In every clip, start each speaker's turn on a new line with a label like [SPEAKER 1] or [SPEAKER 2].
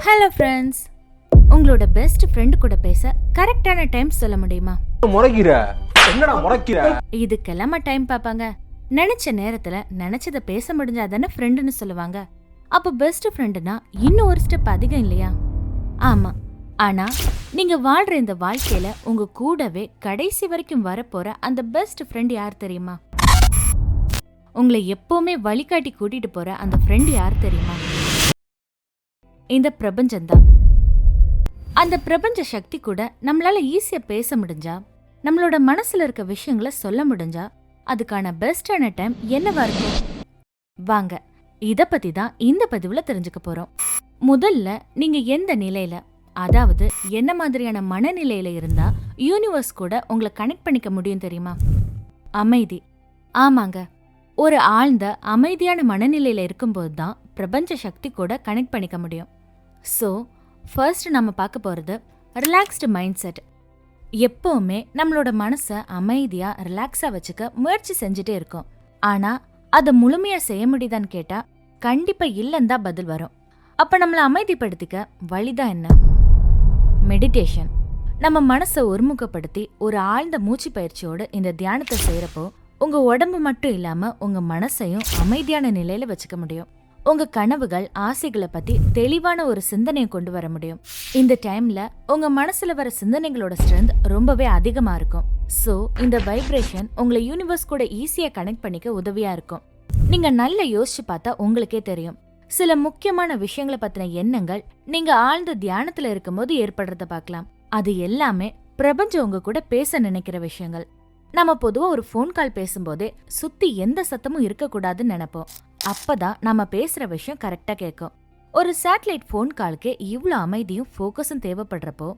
[SPEAKER 1] Hello friends, உங்களோட best friend கூட பேச கரெக்டான டைம் சொல்ல முடியுமா?
[SPEAKER 2] முறைக்கிற என்னடா முறைக்கிற?
[SPEAKER 1] இதுக்கெல்லாமா டைம் பாப்பாங்க? நினைச்ச நேரத்துல நினைச்சத பேச முடிஞ்சாதானே ஃப்ரெண்டுன்னு சொல்லுவாங்க. அப்போ பெஸ்ட் ஃப்ரெண்டுனா இன்னும் ஒரு ஸ்டெப் அதிகம் இல்லையா? ஆமா. ஆனா நீங்க வாழ்ற இந்த வாழ்க்கையில உங்க கூடவே கடைசி வரைக்கும் வரப்போற அந்த பெஸ்ட் ஃப்ரெண்ட் யார் தெரியுமா? உங்களை எப்பவுமே வழிகாட்டி கூட்டிட்டு போற அந்த ஃப்ரெண்ட் யார் தெரியுமா? இந்த பிரபஞ்சம்தான். அந்த பிரபஞ்ச சக்தி கூட நம்மளால ஈஸியா பேச முடிஞ்சா, நம்மளோட மனசுல இருக்க விஷயங்களை சொல்ல முடிஞ்சா, அதுக்கான பெஸ்டான டைம் என்னவா இருக்கும்? வாங்க, இத பத்தி தான் இந்த பதிவுல தெரிஞ்சுக்க போறோம். முதல்ல நீங்க எந்த நிலையில, அதாவது என்ன மாதிரியான மனநிலையில இருந்தா யூனிவர்ஸ் கூட உங்களை கனெக்ட் பண்ணிக்க முடியும் தெரியுமா? அமைதி. ஆமாங்க, ஒரு ஆழ்ந்த அமைதியான மனநிலையில இருக்கும்போது தான் பிரபஞ்ச சக்தி கூட கனெக்ட் பண்ணிக்க முடியும். ஸோ ஃபர்ஸ்ட் நம்ம பார்க்க போகிறது ரிலாக்ஸ்டு மைண்ட் செட். எப்போவுமே நம்மளோட மனசை அமைதியாக ரிலாக்ஸாக வச்சுக்க முயற்சி செஞ்சுட்டே இருக்கோம். ஆனால் அதை முழுமையாக செய்ய முடியுதான்னு கேட்டால் கண்டிப்பாக இல்லைன்னு தான் பதில் வரும். அப்போ நம்மளை அமைதிப்படுத்திக்க வழிதான் என்ன? மெடிடேஷன். நம்ம மனசை ஒருமுகப்படுத்தி ஒரு ஆழ்ந்த மூச்சு பயிற்சியோடு இந்த தியானத்தை செய்கிறப்போ உங்கள் உடம்பு மட்டும் இல்லாமல் உங்கள் மனசையும் அமைதியான நிலையில் வச்சுக்க முடியும். உங்க கனவுகள், ஆசைகளை பத்தி தெளிவான ஒரு சிந்தனையை கொண்டு வர முடியும். இந்த டைம்ல உங்க மனசுல வர சிந்தனைகளோட ஸ்ட்ரென்த் ரொம்பவே அதிகமா இருக்கும். சோ இந்த வைப்ரேஷன் உங்களை யூனிவர்ஸ் கூட ஈஸியா கனெக்ட் பண்ணிக்க உதவியா இருக்கும். நீங்க நல்லா யோசிச்சு பார்த்தா உங்களுக்கே தெரியும், சில முக்கியமான விஷயங்களை பத்தின எண்ணங்கள் நீங்க ஆழ்ந்த தியானத்துல இருக்கும்போது ஏற்படுறத பார்க்கலாம். அது எல்லாமே பிரபஞ்சம் உங்க கூட பேச நினைக்கிற விஷயங்கள். நம்ம பொதுவா ஒரு போன் கால் பேசும்போதே சுத்தி எந்த சத்தமும் இருக்கக்கூடாதுன்னு நினைப்போம். அப்பதான் நம்ம பேசுற விஷயம் கரெக்டா கேட்கும். ஒரு சேட்டலைட் போன் காலுக்கே இவ்ளோ அமைதியும் ஃபோக்கஸும் தேவைப்படுறப்போ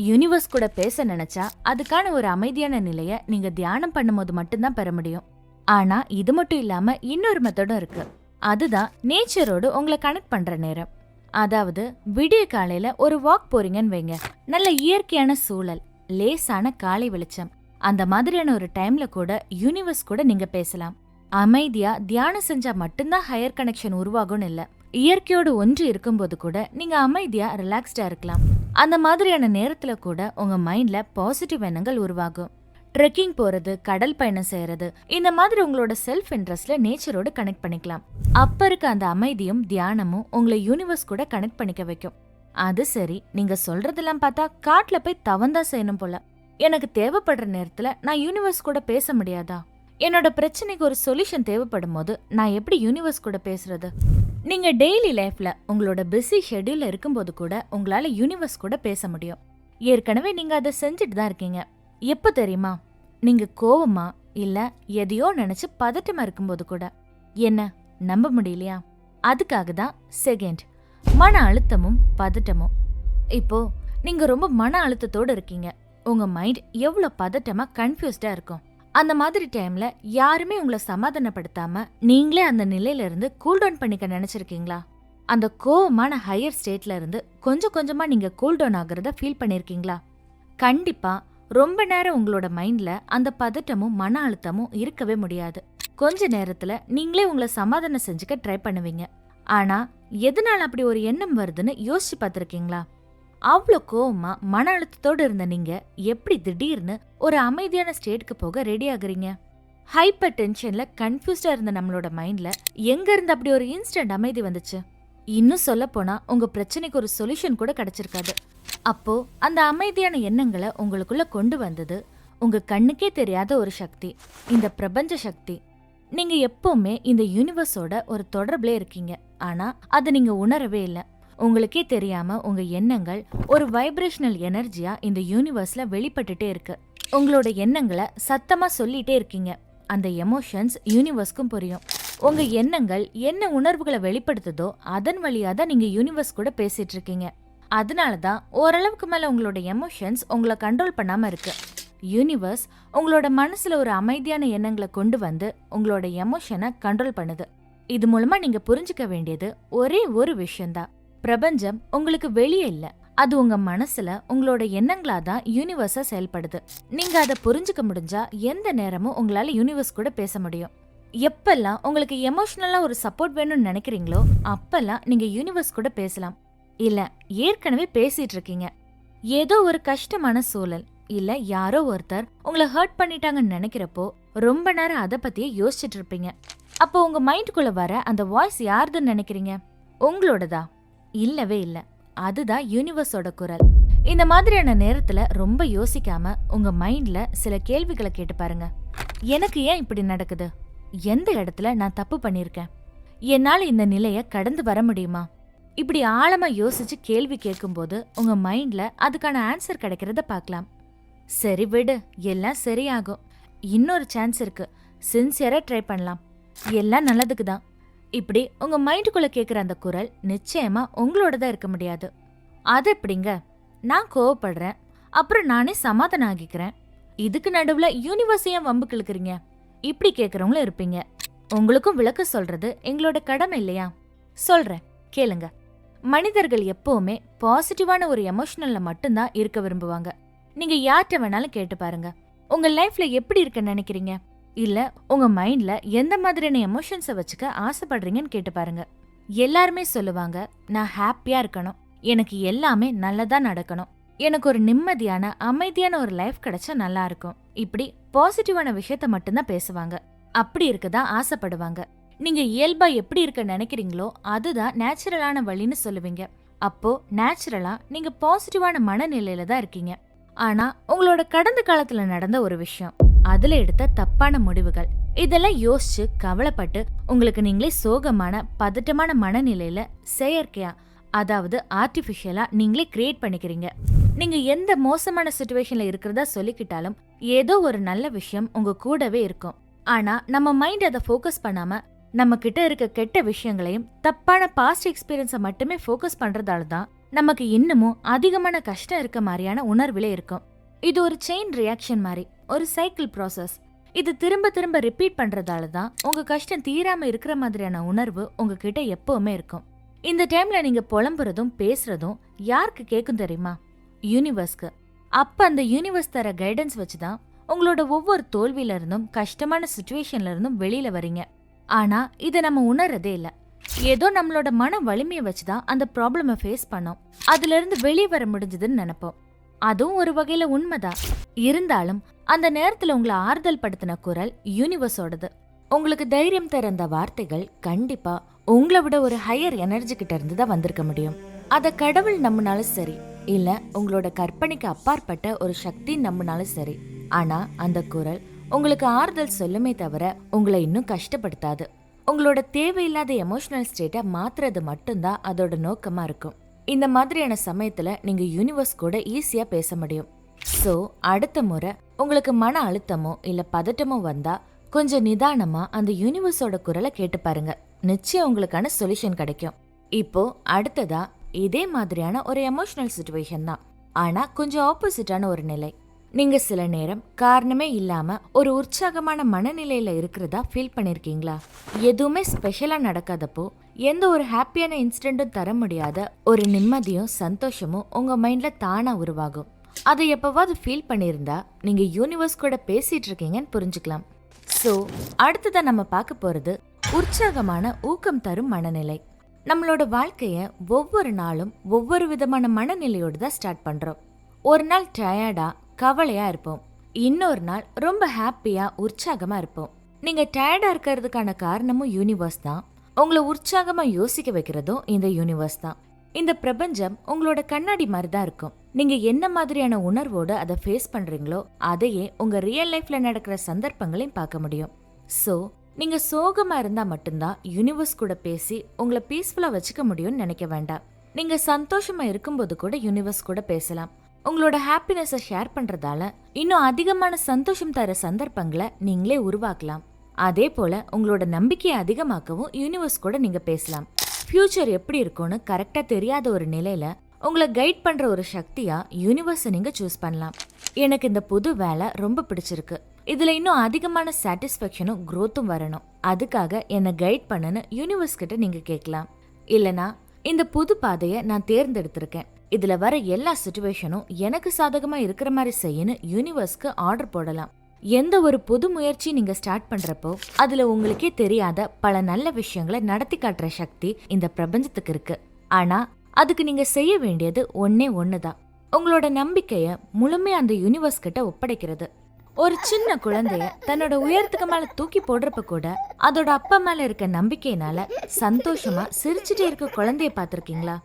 [SPEAKER 1] யூனிவர்ஸ் கூட பேச நினைச்சா அதுக்கான ஒரு அமைதியான நிலைய நீங்க தியானம் பண்ணும்போது மட்டும்தான் பெற முடியும். ஆனா இது மட்டும் இல்லாம இன்னொரு மெத்தடும் இருக்கு. அதுதான் நேச்சரோடு உங்களை கனெக்ட் பண்ற நேரம். அதாவது விடிய காலையில ஒரு வாக் போறீங்கன்னு வைங்க, நல்ல இயற்கையான சூழல், லேசான காலை வெளிச்சம், அந்த மாதிரியான ஒரு டைம்ல கூட யூனிவர்ஸ் கூட நீங்க பேசலாம். அமைதியா தியானம் செஞ்சா மட்டும்தான் ஹையர் கனெக்ஷன் உருவாகும்னு இல்ல, இயற்கையோடு ஒன்று இருக்கும்போது கூட நீங்க அமைதியா ரிலாக்ஸ்டா இருக்கலாம். அந்த மாதிரியான நேரத்துல கூட உங்க மைண்ட்ல பாசிட்டிவ் எண்ணங்கள் உருவாகும். ட்ரெக்கிங் போறது, கடல் பயணம் செய்யறது, இந்த மாதிரி உங்களோட செல்ஃப் இன்ட்ரெஸ்ட்ல நேச்சரோடு கனெக்ட் பண்ணிக்கலாம். அப்ப இருக்க அந்த அமைதியும் தியானமும் உங்களை யூனிவர்ஸ் கூட கனெக்ட் பண்ணிக்க வைக்கும். அது சரி, நீங்க சொல்றதெல்லாம் பார்த்தா காட்டுல போய் தவந்தா செய்யணும் போல. எனக்கு தேவைப்படுற நேரத்துல நான் யூனிவர்ஸ் கூட பேச முடியாதா? என்னோட பிரச்சனைக்கு ஒரு சொல்யூஷன் தேவைப்படும் போது நான் எப்படி யூனிவர்ஸ் கூட பேசுறது? நீங்க டெய்லி லைஃப்ல உங்களோட பிஸி ஷெட்யூல்ல இருக்கும்போது கூட உங்களால யூனிவர்ஸ் கூட பேச முடியும். ஏற்கனவே நீங்க அதை செஞ்சுட்டு தான் இருக்கீங்க. எப்ப தெரியுமா? நீங்க கோவமா இல்ல எதையோ நினைச்சு பதட்டமா இருக்கும்போது கூட. என்ன நம்ப முடியலையா? அதுக்காக தான் செகண்ட், மன அழுத்தமும் பதட்டமும். இப்போ நீங்க ரொம்ப மன அழுத்தத்தோடு இருக்கீங்க. உங்க மைண்ட் எவ்வளவு பதட்டமா கன்ஃபியூஸ்டா இருக்கும். அந்த மாதிரி டைம்ல யாருமே உங்களை சமாதானப்படுத்தாம நீங்களே அந்த நிலையில இருந்து கூல் டவுன் பண்ணிக்க நினைச்சிருக்கீங்களா? அந்த கோவமான ஹையர் ஸ்டேட்ல இருந்து கொஞ்சம் கொஞ்சமா நீங்க கூல் டவுன் ஆகுறத ஃபீல் பண்ணிருக்கீங்களா? கண்டிப்பா ரொம்ப நேரம் உங்களோட மைண்ட்ல அந்த பதட்டமும் மன அழுத்தமும் இருக்கவே முடியாது. கொஞ்ச நேரத்துல நீங்களே உங்களை சமாதானம் செஞ்சுக்க ட்ரை பண்ணுவீங்க. ஆனா எதனால அப்படி ஒரு எண்ணம் வருதுன்னு யோசிச்சு பார்த்திருக்கீங்களா? அவ்வளோ கோவமா மன அழுத்தத்தோடு இருந்த நீங்க எப்படி திடீர்னு ஒரு அமைதியான ஸ்டேட்க்கு போக ரெடி ஆகுறீங்க? ஹைப்பர் டென்ஷன்ல கன்ஃபியூஸ்டா இருந்த நம்மளோட மைண்ட்ல எங்க இருந்து அப்படி ஒரு இன்ஸ்டன்ட் அமைதி வந்துச்சு? இன்னும் சொல்ல போனா உங்க பிரச்சனைக்கு ஒரு சொல்யூஷன் கூட கிடைச்சிருக்காது. அப்போ அந்த அமைதியான எண்ணங்களை உங்களுக்குள்ள கொண்டு வந்தது உங்க கண்ணுக்கே தெரியாத ஒரு சக்தி, இந்த பிரபஞ்ச சக்தி. நீங்க எப்பவுமே இந்த யூனிவர்ஸோட ஒரு தொடர்புல இருக்கீங்க. ஆனா அதை நீங்க உணரவே இல்லை. உங்களுக்கே தெரியாம உங்க எண்ணங்கள் ஒரு வைப்ரேஷனல் எனர்ஜியா இந்த யூனிவர்ஸ்ல வெளிப்பட்டுட்டே இருக்கு. உங்களோட எண்ணங்களை சத்தமா சொல்லிட்டே இருக்கீங்க. அந்த எமோஷன்ஸ் யூனிவர்ஸ்க்கும் புரியும். உங்க எண்ணங்கள் என்ன உணர்வுகளை வெளிப்படுத்துதோ அதன் வழியா தான் நீங்க யூனிவர்ஸ் கூட பேசிட்டு இருக்கீங்க. அதனாலதான் ஓரளவுக்கு மேல உங்களோட எமோஷன்ஸ் உங்களை கண்ட்ரோல் பண்ணாம இருக்கு. யூனிவர்ஸ் உங்களோட மனசுல ஒரு அமைதியான எண்ணங்களை கொண்டு வந்து உங்களோட எமோஷனை கண்ட்ரோல் பண்ணுது. இது மூலமா நீங்க புரிஞ்சுக்க வேண்டியது ஒரே ஒரு விஷயம்தான், பிரபஞ்சம் உங்களுக்கு வெளியே இல்ல, அது உங்க மனசுல உங்களோட எண்ணங்களா தான் யூனிவர்ஸா செயல்படுது. நீங்க அதை புரிஞ்சுக்க முடிஞ்சா எந்த நேரமும் உங்களால யூனிவர்ஸ் கூட பேச முடியும். எப்பெல்லாம் உங்களுக்கு எமோஷனலா ஒரு சப்போர்ட் வேணும்னு நினைக்கிறீங்களோ அப்பெல்லாம் நீங்க யூனிவர்ஸ் கூட பேசலாம். இல்ல ஏற்கனவே பேசிட்டு இருக்கீங்க. ஏதோ ஒரு கஷ்டமான சூழல் இல்ல யாரோ ஒருத்தர் உங்களை ஹர்ட் பண்ணிட்டாங்கன்னு நினைக்கிறப்போ ரொம்ப நேரம் அத பத்தியே யோசிச்சுட்டு இருப்பீங்க. அப்போ உங்க மைண்டுக்குள்ள வர அந்த வாய்ஸ் யாருதுன்னு நினைக்கிறீங்க? உங்களோடதா? இல்லவே இல்ல, அதுதான் யூனிவர்ஸோட குரல். இந்த மாதிரியான நேரத்துல ரொம்ப யோசிக்காம உங்க மைண்ட்ல சில கேள்விகளை கேட்டு பாருங்க. எனக்கு ஏன் இப்படி நடக்குது? எந்த இடத்துல நான் தப்பு பண்ணிருக்கேன்? என்னால இந்த நிலைய கடந்து வர முடியுமா? இப்படி ஆழமா யோசிச்சு கேள்வி கேட்கும்போது உங்க மைண்ட்ல அதுக்கான ஆன்சர் கிடைக்கிறத பார்க்கலாம். சரி விடு, எல்லாம் சரியாகும், இன்னொரு சான்ஸ் இருக்கு, சின்சியரா ட்ரை பண்ணலாம், எல்லாம் நல்லதுக்கு தான். இப்படி உங்க மைண்டுக்குள்ள கேக்குற அந்த குரல் நிச்சயமா உங்களோடதான் இருக்க முடியாது. அது எப்படிங்க? நான் கோவப்படுறேன், அப்புறம் நானே சமாதானம் ஆகிக்கிறேன், இதுக்கு நடுவுல யூனிவர்ஸ் ஏன் வம்பு கிழக்குறீங்க? இப்படி கேக்குறவங்களும் இருப்பீங்க. உங்களுக்கும் விளக்க சொல்றது எங்களோட கடமை இல்லையா? சொல்றேன், கேளுங்க. மனிதர்கள் எப்பவுமே பாசிட்டிவான ஒரு எமோஷனல்ல மட்டும்தான் இருக்க விரும்புவாங்க. நீங்க யார்கிட்ட வேணாலும் கேட்டு பாருங்க, உங்க லைஃப்ல எப்படி இருக்குன்னு நினைக்கிறீங்க, இல்ல உங்க மைண்ட்ல எந்த மாதிரியான எமோஷன்ஸை வச்சுக்க ஆசைப்படுறீங்கன்னு கேட்டு பாருங்க. எல்லாருமே சொல்லுவாங்க, நான் ஹாப்பியா இருக்கணும், எனக்கு எல்லாமே நல்லதா நடக்கணும், எனக்கு ஒரு நிம்மதியான அமைதியான ஒரு லைஃப் கிடைச்சா நல்லா இருக்கும். இப்படி பாசிட்டிவான விஷயத்த மட்டும்தான் பேசுவாங்க, அப்படி இருக்கதா ஆசைப்படுவாங்க. நீங்க இயல்பா எப்படி இருக்க நினைக்கிறீங்களோ அதுதான் நேச்சுரலான வழின்னு சொல்லுவீங்க. அப்போ நேச்சுரலா நீங்க பாசிட்டிவான மனநிலையில தான் இருக்கீங்க. ஆனா உங்களோட கடந்த காலத்துல நடந்த ஒரு விஷயம், அதுல எடுத்த தப்பான முடிவுகள், இதெல்லாம் யோசிச்சு கவலைப்பட்டு உங்களுக்கு நீங்களே சோகமான பதட்டமான மனநிலையில செயற்கையா, அதாவது ஆர்டிபிஷியலா நீங்களே கிரியேட் பண்ணிக்கிறீங்க. நீங்க எந்த மோசமான சிச்சுவேஷன்ல இருக்கிறதா சொல்லிக்கிட்டாலும் ஏதோ ஒரு நல்ல விஷயம் உங்க கூடவே இருக்கும். ஆனா நம்ம மைண்ட் அதை ஃபோக்கஸ் பண்ணாம நம்ம கிட்ட இருக்க கெட்ட விஷயங்களையும் தப்பான பாஸ்ட் எக்ஸ்பீரியன்ஸை மட்டுமே ஃபோக்கஸ் பண்றதால தான் நமக்கு இன்னமும் அதிகமான கஷ்டம் இருக்க மாதிரியான உணர்விலே இருக்கும். இது ஒரு செயின் ரியாக்ஷன் மாதிரி, ஒரு சைக்கிள் ப்ராசஸ். இது திரும்ப திரும்ப ரிப்பீட் பண்றதால தான் உங்க கஷ்டம் தீராம இருக்கிற மாதிரியான உணர்வு உங்ககிட்ட எப்பவுமே இருக்கும். இந்த டைம்ல நீங்க புலம்புறதும் பேசுறதும் யாருக்கு கேட்கும் தெரியுமா? யூனிவர்ஸ்க்கு. அப்ப அந்த யூனிவர்ஸ் தர கைடன்ஸ் வச்சுதான் உங்களோட ஒவ்வொரு தோல்வியில இருந்தும் கஷ்டமான சிச்சுவேஷன்ல இருந்தும் வெளியில வரீங்க. ஆனா இத நம்ம உணர்றதே இல்ல. ஏதோ நம்மளோட மன வலிமையை வச்சுதான் அந்த ப்ராப்ளமை ஃபேஸ் பண்ணோம், அதுல இருந்து வெளியே வர முடிஞ்சதுன்னு நினைப்போம். அதுவும் ஒரு வகையில உண்மைதான். இருந்தாலும் அந்த நேரத்துல உங்களை ஆறுதல் படுத்தின குரல் யூனிவர்ஸோடது. உங்களுக்கு தைரியம் தர அந்த வார்த்தைகள் கண்டிப்பா உங்களை விட ஒரு ஹையர் எனர்ஜி கிட்ட இருந்து தான் வந்திருக்க முடியும். அத கடவுள் நம்பினாலும் சரி, இல்ல உங்களோட கற்பனைக்கு அப்பாற்பட்ட ஒரு சக்தி நம்பினாலும் சரி, ஆனா அந்த குரல் உங்களுக்கு ஆறுதல் சொல்லுமே தவிர உங்களை இன்னும் கஷ்டப்படுத்தாது. உங்களோட தேவையில்லாத எமோஷனல் ஸ்டேட்டை மாத்துறது மட்டும்தான் அதோட நோக்கமா இருக்கும். இந்த மாதிரியான சமயத்துல நீங்க யூனிவர்ஸ் கூட ஈஸியா பேச முடியும். சோ அடுத்த முறை உங்களுக்கு மன அழுத்தமோ இல்ல பதட்டமோ வந்தா கொஞ்சம் நிதானமா அந்த யூனிவர்ஸோட குரலை கேட்டு பாருங்க, நிச்சயம் உங்களுக்கான சொல்யூஷன் கிடைக்கும். இப்போ அடுத்ததா இதே மாதிரியான ஒரு எமோஷனல் சிச்சுவேஷன் தான், ஆனா கொஞ்சம் ஆப்போசிட்டான ஒரு நிலை. நீங்க சில நேரம் காரணமே இல்லாம ஒரு உற்சாகமான மனநிலையில இருக்கிறதா ஃபீல் பண்ணிருக்கீங்களா? எதுவுமே ஸ்பெஷலா நடக்காதப்போ எந்த ஒரு ஹாப்பியான இன்சிடென்ட்டும் தர முடியாத ஒரு நிம்மதியும் சந்தோஷமும் உங்க மைண்ட்ல தானா உருவாகும். அதை எப்பவாவது ஃபீல் பண்ணியிருந்தா நீங்க யூனிவர்ஸ் கூட பேசிட்டு இருக்கீங்கன்னு புரிஞ்சுக்கலாம். சோ அடுத்ததா நம்ம பார்க்க போறது உற்சாகமான ஊக்கம் தரும் மனநிலை. நம்மளோட வாழ்க்கைய ஒவ்வொரு நாளும் ஒவ்வொரு விதமான மனநிலையோடு தான் ஸ்டார்ட் பண்றோம். ஒரு நாள் டயர்டா கவலையா இருப்போம், இன்னொரு நாள் ரொம்ப ஹாப்பியா உற்சாகமா இருப்போம். நீங்க டயர்டா இருக்கிறதுக்கான காரணமும் யூனிவர்ஸ் தான், உங்களை உற்சாகமா யோசிக்க வைக்கிறதும் இந்த யூனிவர்ஸ் தான். இந்த பிரபஞ்சம் உங்களோட கண்ணாடி மாதிரி தான் இருக்கும். நீங்க என்ன மாதிரியான உணர்வோடு அதை ஃபேஸ் பண்றீங்களோ அதையே உங்க ரியல் லைஃப்ல நடக்கிற சந்தர்ப்பங்களையும் பார்க்க முடியும். சோ நீங்க சோகமா இருந்தா மட்டும்தான் யூனிவர்ஸ் கூட பேசி உங்களை பீஸ்ஃபுல்லா வச்சுக்க முடியும்னு நினைக்க வேண்டாம். நீங்க சந்தோஷமா இருக்கும்போது கூட யூனிவர்ஸ் கூட பேசலாம். உங்களோட ஹாப்பினஸை ஷேர் பண்றதால இன்னும் அதிகமான சந்தோஷம் தர சந்தர்ப்பங்களை நீங்களே உருவாக்கலாம். அதே போல உங்களோட நம்பிக்கையை அதிகமாக்கவும் யூனிவர்ஸ் கூட நீங்க பேசலாம். ஃபியூச்சர் எப்படி இருக்கும்னு கரெக்டா தெரியாத ஒரு நிலையில உங்களை கைட் பண்ற ஒரு சக்தியா யூனிவர்ஸை நீங்க சூஸ் பண்ணலாம். எனக்கு இந்த புது வேலை ரொம்ப பிடிச்சிருக்கு, இதுல இன்னும் அதிகமான சாட்டிஸ்ஃபேக்ஷனும் growthம் வரணும், அதுக்காக என்னை கைட் பண்ணுன்னு யூனிவர்ஸ் கிட்ட நீங்க கேட்கலாம். இல்லனா இந்த புது பாதையை நான் தேர்ந்தெடுத்திருக்கேன், இதுல வர எல்லா சிச்சுவேஷனும் எனக்கு சாதகமா இருக்கிற மாதிரி செய்யணும் யூனிவர்ஸ்க்கு ஆர்டர் போடலாம். எந்த ஒரு புது முயற்சி நீங்க ஸ்டார்ட் பண்றப்போ அதுல உங்களுக்கே தெரியாத பல நல்ல விஷயங்களை நடத்தி காட்டுற சக்தி இந்த பிரபஞ்சத்துக்கு இருக்கு. ஆனா அதுக்கு நீங்க செய்ய வேண்டியது ஒன்னே ஒண்ணுதான். உங்களோட நம்பிக்கைய முழுமையா அந்த யூனிவர்ஸ் கிட்ட ஒப்படைக்கிறது. ஒரு சின்ன குழந்தைய தன்னோட உயரத்துக்கு மேல தூக்கி போடுறப்ப கூட அதோட அப்பா மேல இருக்க நம்பிக்கையினால சந்தோஷமா சிரிச்சுட்டே இருக்க குழந்தைய பாத்திருக்கீங்களா?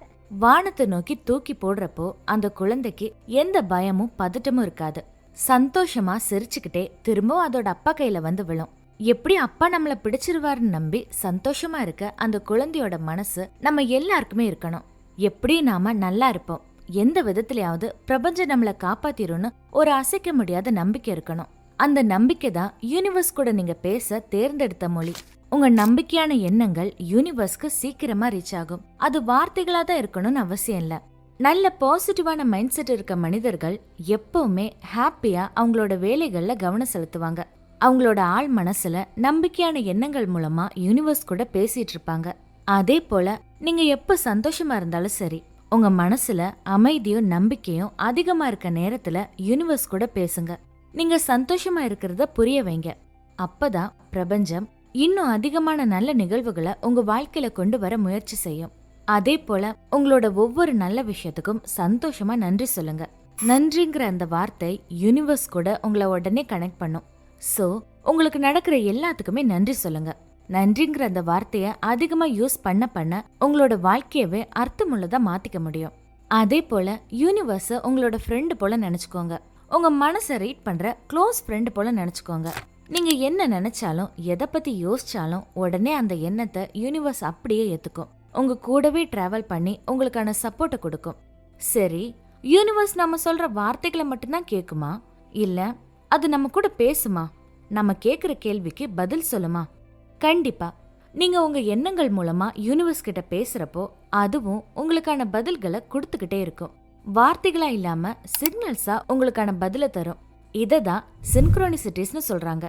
[SPEAKER 1] வானத்தை நோக்கி தூக்கி போடுறப்போ அந்த குழந்தைக்கு எந்த பயமும் பதட்டமும் இருக்காது. சந்தோஷமா சிரிச்சுக்கிட்டே திரும்பவும் அதோட அப்பா கையில வந்து விழும். எப்படி அப்பா நம்மள பிடிச்சிருவாருன்னு நம்பி சந்தோஷமா இருக்க அந்த குழந்தையோட மனசு நம்ம எல்லாருக்குமே இருக்கணும். எப்படி நாம நல்லா இருப்போம், எந்த விதத்திலயாவது பிரபஞ்சம் நம்மள காப்பாத்திரும்னு ஒரு அசைக்க முடியாத நம்பிக்கை இருக்கணும். அந்த நம்பிக்கை தான் யூனிவர்ஸ் கூட நீங்க பேச தேர்ந்தெடுத்த மொழி. உங்க நம்பிக்கையான எண்ணங்கள் யூனிவர்ஸ்க்கு சீக்கிரமா ரீச் ஆகும். அது வார்த்தைகளா தான் இருக்கணும்னு அவசியம் இல்ல. நல்ல பாசிட்டிவான மைண்ட் செட் இருக்க மனிதர்கள் எப்பவுமே ஹாப்பியா அவங்களோட வேலைகள்ல கவனம் செலுத்துவாங்க. அவங்களோட ஆள் மனசுல நம்பிக்கையான எண்ணங்கள் மூலமா யூனிவர்ஸ் கூட பேசிட்டு இருப்பாங்க. அதே போல நீங்க எப்ப சந்தோஷமா இருந்தாலும் சரி, உங்க மனசுல அமைதியும் நம்பிக்கையும் அதிகமா இருக்க நேரத்துல யூனிவர்ஸ் கூட பேசுங்க. நீங்க சந்தோஷமா இருக்கிறத புரிய வைங்க. அப்பதான் பிரபஞ்சம் இன்னும் அதிகமான நல்ல நிகழ்வுகளை உங்க வாழ்க்கையில கொண்டு வர முயற்சி செய்யும். அதே போல உங்களோட ஒவ்வொரு நல்ல விஷயத்துக்கும் சந்தோஷமா நன்றி சொல்லுங்க. நன்றிங்கிற அந்த வார்த்தை யூனிவர்ஸ் கூட உங்களை உடனே கனெக்ட் பண்ணும். சோ உங்களுக்கு நடக்கிற எல்லாத்துக்குமே நன்றி சொல்லுங்க. நன்றிங்கிற அந்த வார்த்தைய அதிகமா யூஸ் பண்ண உங்களோட வாழ்க்கையவே அர்த்தமுள்ளதா மாத்திக்க முடியும். அதே போல யூனிவர்ஸ உங்களோட ஃப்ரெண்டு போல நினைச்சுக்கோங்க. உங்க மனசை ரீட் பண்ற க்ளோஸ் ஃப்ரெண்டு போல நினைச்சுக்கோங்க. நீங்க என்ன நினைச்சாலும் எதை பத்தி யோசிச்சாலும் உடனே அந்த எண்ணத்தை யூனிவர்ஸ் அப்படியே ஏத்துக்கும். உங்க கூடவே டிராவல் பண்ணி உங்களுக்கான சப்போர்ட்டை கொடுக்கும். சரி, யூனிவர்ஸ் நம்ம சொல்ற வார்த்தைகளை மட்டும்தான் கேக்குமா, இல்ல அது நம்ம கூட பேசுமா? நம்ம கேக்குற கேள்விக்கு பதில் சொல்லுமா? கண்டிப்பா. நீங்க உங்க எண்ணங்கள் மூலமா யூனிவர்ஸ் கிட்ட பேசுறப்போ அதுவும் உங்களுக்கான பதில்களை கொடுத்துக்கிட்டே இருக்கும். வார்த்தைகளா இல்லாம சிக்னல்ஸா உங்களுக்கான பதில தரும். இததான் சின்க்ரோனிசிட்டிஸ்னு சொல்றாங்க.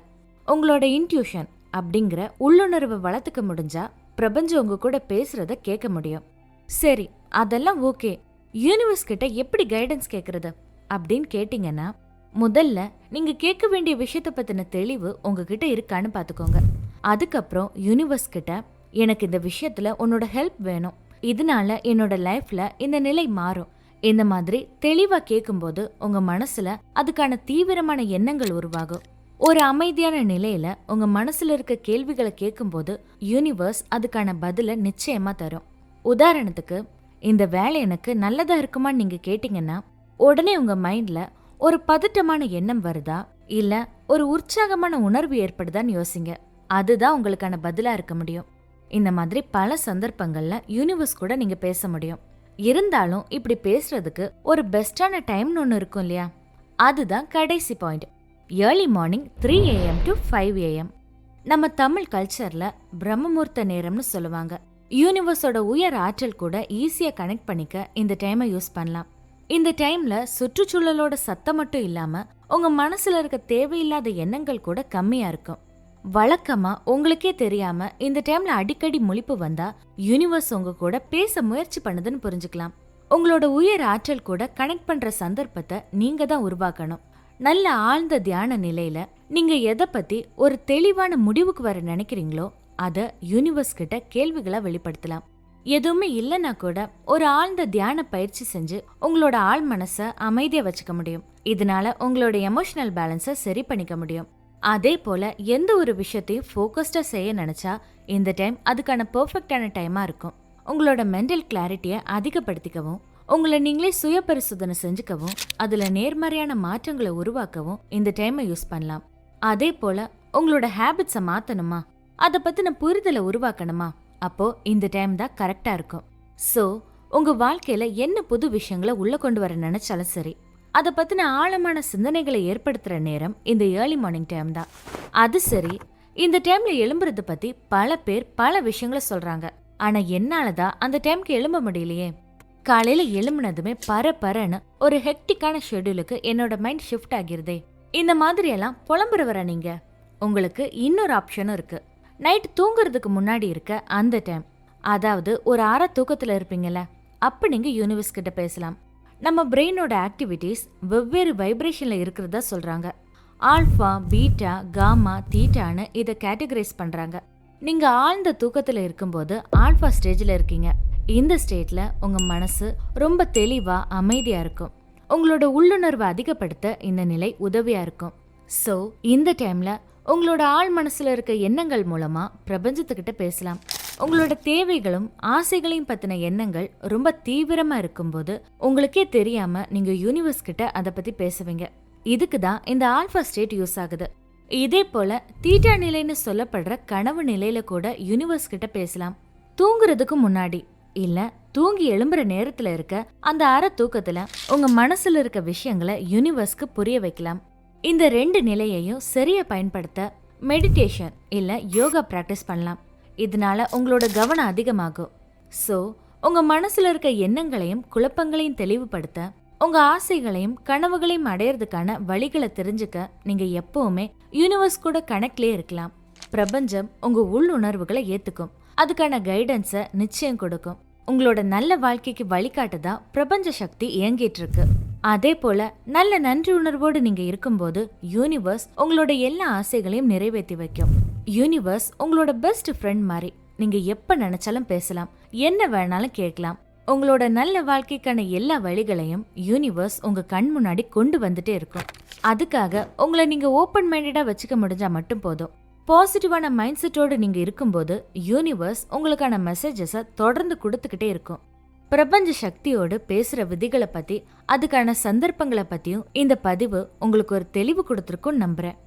[SPEAKER 1] உங்களோட இன்ட்யூஷன் அப்படிங்கிற உள்ளுணர்வை வளர்த்துக்க முடிஞ்சா பிரபஞ்சம் உங்க கூட பேசுறத கேட்க முடியும். சரி, அதெல்லாம் ஓகே, யூனிவர்ஸ் கிட்ட எப்படி கைடன்ஸ் கேக்குறது அப்படின்னு கேட்டீங்கன்னா, முதல்ல நீங்க கேட்க வேண்டிய விஷயத்த பத்தின தெளிவு உங்ககிட்ட இருக்கான்னு பாத்துக்கோங்க. அதுக்கப்புறம் யூனிவர்ஸ் கிட்ட, எனக்கு இந்த விஷயத்துல உன்னோட ஹெல்ப் வேணும், இதனால என்னோட லைஃப்ல இந்த நிலை மாறும், இந்த மாதிரி தெளிவா கேட்கும்போது உங்க மனசுல அதுக்கான தீவிரமான எண்ணங்கள் உருவாகும். ஒரு அமைதியான நிலையில உங்க மனசுல இருக்க கேள்விகளை கேட்கும்போது யூனிவர்ஸ் அதுக்கான பதில நிச்சயமா தரும். உதாரணத்துக்கு, இந்த வேலை எனக்கு நல்லதா இருக்குமான்னு நீங்க கேட்டீங்கன்னா உடனே உங்க மைண்ட்ல ஒரு பதட்டமான எண்ணம் வருதா இல்ல ஒரு உற்சாகமான உணர்வு ஏற்படுதான்னு யோசிங்க. அதுதான் உங்களுக்கான பதிலா இருக்க முடியும். இந்த மாதிரி பல சந்தர்ப்பங்கள்ல யூனிவர்ஸ் கூட நீங்க பேச முடியும். இருந்தாலும் இப்படி பேசுறதுக்கு ஒரு பெஸ்டான டைம்னு ஒன்று இருக்கும் இல்லையா? அதுதான் கடைசி point, early morning 3 AM to 5 AM. நம்ம தமிழ் கல்ச்சர்ல பிரம்மமுகூர்த்த நேரம்னு சொல்லுவாங்க. யூனிவர்ஸோட உயர் ஆற்றல் கூட ஈஸியா கனெக்ட் பண்ணிக்க இந்த டைமை யூஸ் பண்ணலாம். இந்த டைம்ல சுற்றுச்சூழலோட சத்தம் மட்டும் இல்லாம உங்க மனசுல இருக்க தேவையில்லாத எண்ணங்கள் கூட கம்மியா இருக்கும். வழக்கமா உங்களுக்கே தெரியாம இந்த டைம்ல அடிக்கடி முழிப்பு வந்தா யூனிவர்ஸ் உங்க கூட பேச முயற்சி பண்ணுதுன்னு புரிஞ்சுக்கலாம். உங்களோட உயர் ஆற்றல் கூட கனெக்ட் பண்ற சந்தர்ப்பத்தை நீங்க தான் உருவாக்கணும். நல்ல ஆழ்ந்த தியான நிலையில நீங்க எதை பத்தி ஒரு தெளிவான முடிவுக்கு வர நினைக்கிறீங்களோ அத யூனிவர்ஸ் கிட்ட கேள்விகளா வெளிப்படுத்தலாம். எதுவுமே இல்லைன்னா கூட ஒரு ஆழ்ந்த தியான பயிற்சி செஞ்சு உங்களோட ஆழ் மனசை அமைதியா வச்சுக்க முடியும். இதனால உங்களோட எமோஷனல் பேலன்ஸை சரி பண்ணிக்க முடியும். அதே போல எந்த ஒரு விஷயத்தையும் ஃபோக்கஸ்டா செய்ய நினைச்சா இந்த டைம் அதுக்கான பெர்ஃபெக்டான டைமா இருக்கும். உங்களோட மென்டல் கிளாரிட்டியை அதிகப்படுத்திக்கவும், உங்களை நீங்களே சுய பரிசோதனை செஞ்சுக்கவும், அதுல நேர்மறையான மாற்றங்களை உருவாக்கவும் இந்த டைமை யூஸ் பண்ணலாம். அதே போல உங்களோட ஹேபிட்ஸை மாத்தணுமா, அதை பத்தின புரிதலை உருவாக்கணுமா, அப்போ இந்த டைம் தான் கரெக்டா இருக்கும். சோ உங்க வாழ்க்கையில என்ன புது விஷயங்களை உள்ள கொண்டு வர நினைச்சாலும் சரி, அதை பத்தின ஆழமான சிந்தனைகளை ஏற்படுத்துற நேரம் இந்த ஏர்லி மார்னிங் டைம் தான். அது சரி, இந்த டைம்ல எழும்புறத பத்தி பல பேர் பல விஷயங்களை சொல்றாங்க. ஆனா என்னாலதான் அந்த டைம்க்கு எழும்ப முடியலையே. காலையில எழும்புனதுமே பரன்னு ஒரு ஹெக்டிக்கான ஷெட்யூலுக்கு என்னோட மைண்ட் ஷிஃப்ட் ஆகிருதே. இந்த மாதிரி எல்லாம் புலம்புறவர நீங்க, உங்களுக்கு இன்னொரு ஆப்ஷனும் இருக்கு. நைட் தூங்குறதுக்கு முன்னாடி இருக்க அந்த டைம், அதாவது ஒரு அரை தூக்கத்துல இருப்பீங்கல்ல, அப்ப நீங்க யூனிவர்ஸ் கிட்ட பேசலாம். நம்ம பிரெயினோட ஆக்டிவிட்டிஸ் வெவ்வேறு வைப்ரேஷன்ல இருக்கிறதா சொல்றாங்க. ஆல்ஃபா, பீட்டா, காமா, தீட்டான்னு இதை கேட்டகரைஸ் பண்றாங்க. நீங்க ஆழ்ந்த தூக்கத்துல இருக்கும்போது ஆல்ஃபா ஸ்டேஜ்ல இருக்கீங்க. இந்த ஸ்டேட்ல உங்க மனசு ரொம்ப தெளிவா அமைதியா இருக்கும். உங்களோட உள்ளுணர்வை அதிகப்படுத்த இந்த நிலை உதவியா இருக்கும். சோ இந்த டைம்ல உங்களோட ஆழ் மனசுல இருக்க எண்ணங்கள் மூலமா பிரபஞ்சத்துக்கிட்ட பேசலாம். உங்களோட தேவைகளும் ஆசைகளையும் பத்தின எண்ணங்கள் ரொம்ப தீவிரமா இருக்கும்போது உங்களுக்கே தெரியாம நீங்க யூனிவர்ஸ் கிட்ட அதை பத்தி பேசுவீங்க. இதுக்கு தான் இந்த ஆல்பா ஸ்டேட் யூஸ் ஆகுது. இதே போல தீட்டா நிலைன்னு சொல்லப்படுற கனவு நிலையில கூட யூனிவர்ஸ் கிட்ட பேசலாம். தூங்குறதுக்கு முன்னாடி இல்ல தூங்கி எழும்புற நேரத்துல இருக்க அந்த அரை தூக்கத்துல உங்க மனசுல இருக்க விஷயங்களை யூனிவர்ஸ்க்கு புரிய வைக்கலாம். இந்த 2 நிலையையும் சரியா பயன்படுத்த மெடிடேஷன் இல்ல யோகா பிராக்டிஸ் பண்ணலாம். இதனால உங்களோட கவனம் அதிகமாகும். சோ உங்க மனசுல இருக்க எண்ணங்களையும் குழப்பங்களையும் தெளிவுபடுத்த, உங்க ஆசைகளையும் கனவுகளையும் அடையறதுக்கான வழிகளை தெரிஞ்சுக்க நீங்க எப்பவுமே யூனிவர்ஸ் கூட கனெக்ட்லயே இருக்கலாம். பிரபஞ்சம் உங்க உள்ளுணர்வுகளை ஏத்துக்கும். அதுக்கான கைடன்ஸை நிச்சயம் கொடுக்கும். உங்களோட நல்ல வாழ்க்கைக்கு வழிகாட்டுதா பிரபஞ்ச சக்தி இயங்கிட்டு இருக்கு. அதே போல நல்ல நன்றி உணர்வோடு நீங்க இருக்கும்போது யூனிவர்ஸ் உங்களோட எல்லா ஆசைகளையும் நிறைவேற்றி வைக்கும். யூனிவர்ஸ் உங்களோட பெஸ்ட் ஃப்ரெண்ட் மாதிரி. நீங்க எப்ப நினைச்சாலும் பேசலாம், என்ன வேணாலும் கேட்கலாம். உங்களோட நல்ல வாழ்க்கைக்கான எல்லா வழிகளையும் யூனிவர்ஸ் உங்க கண் முன்னாடி கொண்டு வந்துட்டே இருக்கும். அதுக்காக உங்களை நீங்க ஓப்பன் மைண்டடா வச்சுக்க முடிஞ்சா மட்டும் போதும். பாசிட்டிவான மைண்ட் செட்டோடு நீங்க இருக்கும்போது யூனிவர்ஸ் உங்களுக்கான மெசேஜஸை தொடர்ந்து கொடுத்துக்கிட்டே இருக்கும். பிரபஞ்ச சக்தியோடு பேசுற விதிகளை பத்தி, அதுக்கான சந்தர்ப்பங்களை பத்தியும் இந்த பதிவு உங்களுக்கு ஒரு தெளிவு கொடுத்திருக்கும் நம்புறேன்.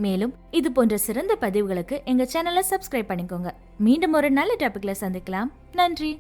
[SPEAKER 1] மேலும் இது போன்ற சிறந்த பதிவுகளுக்கு எங்க சேனலை சப்ஸ்கிரைப் பண்ணிக்கோங்க. மீண்டும் ஒரு நல்ல டாபிக்ல சந்திக்கலாம். நன்றி.